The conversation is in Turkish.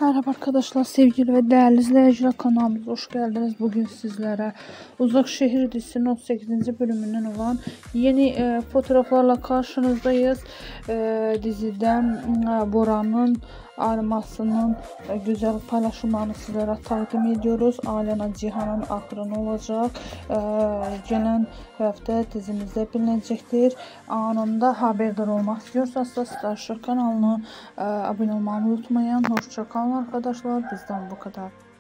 Merhaba arkadaşlar, sevgili ve değerli izleyiciler, kanalımıza hoş geldiniz. Bugün sizlere Uzak Şehir dizisinin 38. bölümünden olan yeni fotoğraflarla karşınızdayız. Diziden Bora'nın armasının güzel paylaşımlarını sizlere takdim ediyoruz. Alena Cihan'ın akranı olacak. Gelen hafta dizimizde bilinecektir. Anında haberdar olmak istiyorsanız da Starship kanalına abone olmayı unutmayın. Hoşça kalın arkadaşlar. Bizden bu kadar.